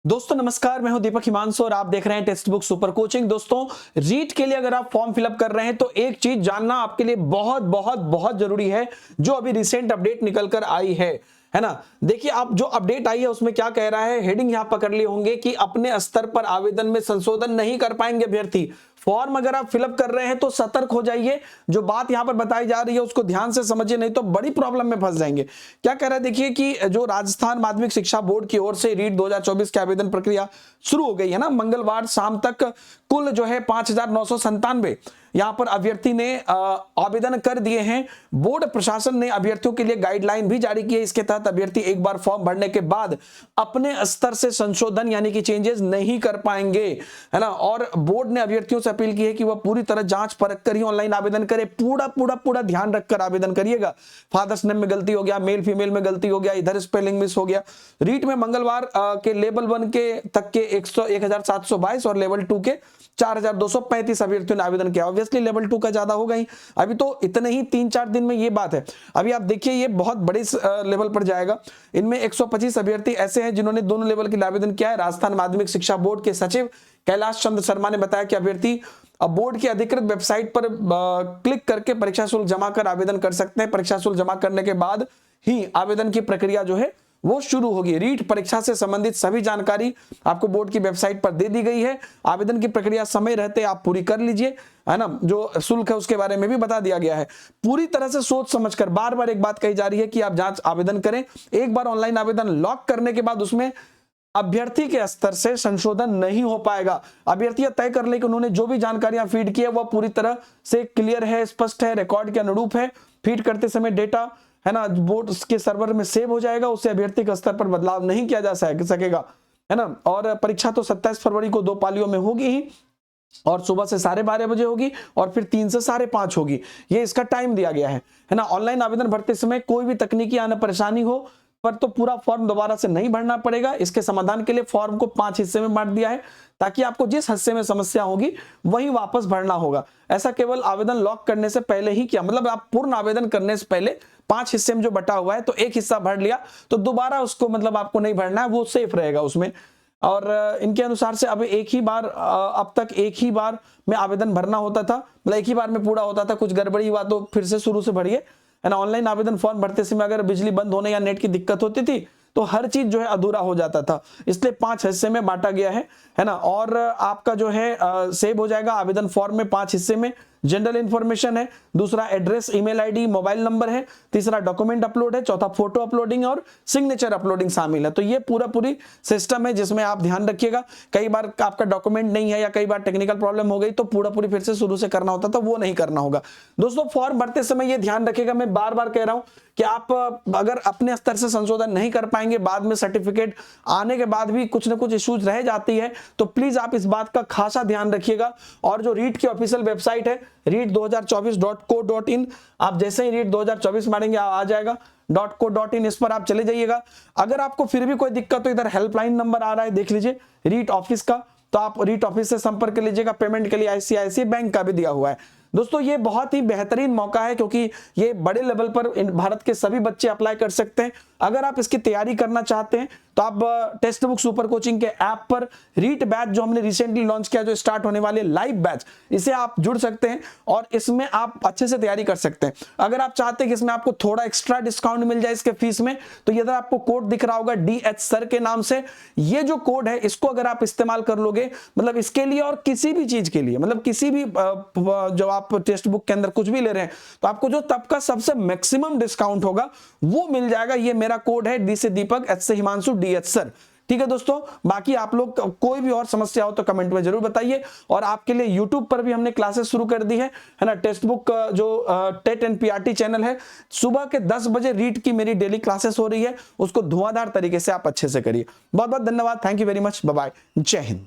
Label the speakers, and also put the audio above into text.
Speaker 1: दोस्तों नमस्कार, मैं हूं दीपक हिमांशु और आप देख रहे हैं टेक्स्ट बुक सुपर कोचिंग। दोस्तों रीट के लिए अगर आप फॉर्म फिलअप कर रहे हैं तो एक चीज जानना आपके लिए बहुत बहुत बहुत जरूरी है, जो अभी रिसेंट अपडेट निकल कर आई है ना। देखिए आप जो अपडेट आई है उसमें क्या कह रहा है, हेडिंग यहां पकड़ लिए होंगे कि अपने स्तर पर आवेदन में संशोधन नहीं कर पाएंगे अभ्यर्थी। फॉर्म अगर आप फिलअप कर रहे हैं तो सतर्क हो जाइए, जो बात यहां पर बताई जा रही है उसको ध्यान से समझिए, नहीं तो बड़ी प्रॉब्लम में फंस जाएंगे। क्या कह रहा है देखिए कि जो राजस्थान माध्यमिक शिक्षा बोर्ड की ओर से रीट 2024 की आवेदन प्रक्रिया शुरू हो गई है ना, मंगलवार शाम तक कुल जो है 5,997 यहां पर अभ्यर्थी ने आवेदन कर दिए हैं। बोर्ड प्रशासन ने अभ्यर्थियों के लिए गाइडलाइन भी जारी की है। इसके तहत अभ्यर्थी एक बार फॉर्म भरने के बाद अपने स्तर से संशोधन यानी कि चेंजेस नहीं कर पाएंगे, है ना। और बोर्ड ने अभ्यर्थियों से अपील की है कि वह पूरी तरह जांच परख कर ही ऑनलाइन आवेदन करे। पूरा ध्यान रखकर आवेदन करिएगा। फादर्स नेम में गलती हो गया, मेल फीमेल में गलती हो गया, इधर स्पेलिंग मिस हो गया। रीट में मंगलवार के लेवल 1 के तक के 1,722 और लेवल 2 के 4,235 अभ्यर्थियों ने आवेदन किया। ऑब्वियसली लेवल 2 का ज्यादा होगा ही, अभी तो इतने ही 3-4 दिन में ये बात है। अभी आप देखिए ये बहुत बड़े लेवल पर जाएगा। इनमें 125 अभ्यर्थी ऐसे हैं जिन्होंने दोनों लेवल के लिए आवेदन किया है। राजस्थान माध्यमिक शिक्षा बोर्ड के सचिव कैलाश चंद्र शर्मा ने बताया कि अभ्यर्थी अब बोर्ड की अधिकृत वेबसाइट पर क्लिक करके परीक्षा शुल्क जमा कर आवेदन कर सकते हैं। परीक्षा शुल्क जमा करने के बाद ही आवेदन की प्रक्रिया जो है वो शुरू होगी। रीट परीक्षा से संबंधित सभी जानकारी आपको बोर्ड की वेबसाइट पर दे दी गई है। आवेदन की प्रक्रिया समय रहते आप पूरी कर लीजिए, है ना। जो शुल्क है उसके बारे में भी बता दिया गया है। पूरी तरह से सोच समझकर बार बार एक बात कही जा रही है कि आप जांच आवेदन करें। एक बार ऑनलाइन आवेदन लॉक करने के बाद उसमें अभ्यर्थी के स्तर से संशोधन नहीं हो पाएगा। अभ्यर्थी तय कर ले कि उन्होंने जो भी जानकारियां फीड की है वह पूरी तरह से क्लियर है, स्पष्ट है, रिकॉर्ड के अनुरूप है। फीड करते समय डेटा, है ना, बोर्ड के सर्वर में सेव हो जाएगा। उससे अभ्यर्थी के स्तर पर बदलाव नहीं किया जा सकेगा, है ना। और परीक्षा तो 27 फरवरी को 2 पालियों में होगी ही, और सुबह से 12:30 बजे होगी और फिर 3 से 5:30 होगी। ये इसका टाइम दिया गया है ना। ऑनलाइन आवेदन भरते समय कोई भी तकनीकी आने परेशानी हो पर तो पूरा फॉर्म दोबारा से नहीं भरना पड़ेगा। इसके समाधान के लिए फॉर्म को 5 हिस्से में बांट दिया है, ताकि आपको जिस हिस्से में समस्या होगी वही वापस भरना होगा। ऐसा केवल आवेदन लॉक करने से पहले ही किया, मतलब आप पूर्ण आवेदन करने से पहले 5 हिस्से में जो बटा हुआ है तो एक हिस्सा भर लिया तो दोबारा उसको मतलब आपको नहीं भरना है, वो सेफ रहेगा उसमें। और इनके अनुसार से अब अब तक एक ही बार में आवेदन भरना होता था, मतलब एक ही बार में पूरा होता था। कुछ गड़बड़ी हुआ तो फिर से शुरू से भरिए, है ना। ऑनलाइन आवेदन फॉर्म भरते समय अगर बिजली बंद होने या नेट की दिक्कत होती थी तो हर चीज जो है अधूरा हो जाता था, इसलिए 5 हिस्से में बांटा गया है ना। और आपका जो है सेव हो जाएगा आवेदन फॉर्म में 5 हिस्से में। जनरल इंफॉर्मेशन है, दूसरा address, email ID, mobile number है, तीसरा डॉक्यूमेंट अपलोड है, चौथा फोटो अपलोडिंग और सिग्नेचर अपलोडिंग शामिल है। तो ये पूरी सिस्टम है जिसमें आप ध्यान रखिएगा। कई बार आपका डॉक्यूमेंट नहीं है या कई बार टेक्निकल प्रॉब्लम हो गई तो पूरी फिर से शुरू से करना होता था, वो नहीं करना होगा। दोस्तों फॉर्म भरते समय ये ध्यान रखिएगा, मैं बार बार कह रहा हूं कि आप अगर अपने स्तर से संशोधन नहीं कर पाएंगे, बाद में सर्टिफिकेट आने के बाद भी कुछ ना कुछ इश्यूज रह जाती है, तो प्लीज आप इस बात का खासा ध्यान रखिएगा। और जो रीट की ऑफिशियल वेबसाइट है read2024.co.in, आप जैसे ही रीट 2024 मारेंगे आ जाएगा .co.in, इस पर आप चले जाइएगा। अगर आपको फिर भी कोई दिक्कत हो, इधर हेल्पलाइन नंबर आ रहा है, देख लीजिए रीट ऑफिस का, तो आप रीट ऑफिस से संपर्क कर लीजिएगा। पेमेंट के लिए ICICI बैंक का भी दिया हुआ है। दोस्तों ये बहुत ही बेहतरीन मौका है, क्योंकि ये बड़े लेवल पर भारत के सभी बच्चे अप्लाई कर सकते हैं। अगर आप इसकी तैयारी करना चाहते हैं तो आप टेक्स्ट बुक सुपर कोचिंग के ऐप पर रीट बैच जो हमने रिसेंटली लॉन्च किया, जो स्टार्ट होने वाले लाइव बैच, इसे आप जुड़ सकते हैं और इसमें आप अच्छे से तैयारी कर सकते हैं। अगर आप चाहते हैं कि इसमें आपको थोड़ा एक्स्ट्रा डिस्काउंट मिल जाए इसके फीस में, तो ये आपको कोड दिख रहा होगा DH सर के नाम से। ये जो कोड है इसको अगर आप इस्तेमाल कर लोगे, मतलब इसके लिए और किसी भी चीज के लिए, मतलब किसी भी जो आप टेक्स्ट बुक के अंदर कुछ भी ले रहे हैं, तो आपको जो तब का सबसे मैक्सिमम डिस्काउंट होगा वो मिल जाएगा। ये मेरा कोड है D से दीपक, H से हिमांशु, DH सर। ठीक है दोस्तों, बाकी आप लोग कोई भी और समस्या हो तो कमेंट में जरूर बताइए। और आपके लिए YouTube पर भी हमने क्लासेस शुरू कर दी है ना। टेक्स्ट बुक जो टेट NPRT चैनल है, सुबह के 10 बजे रीट की मेरी डेली क्लासेस हो रही है, उसको धुआंधार तरीके से आप अच्छे से करिए। बहुत बहुत धन्यवाद, thank you very much, bye bye, जय हिंद।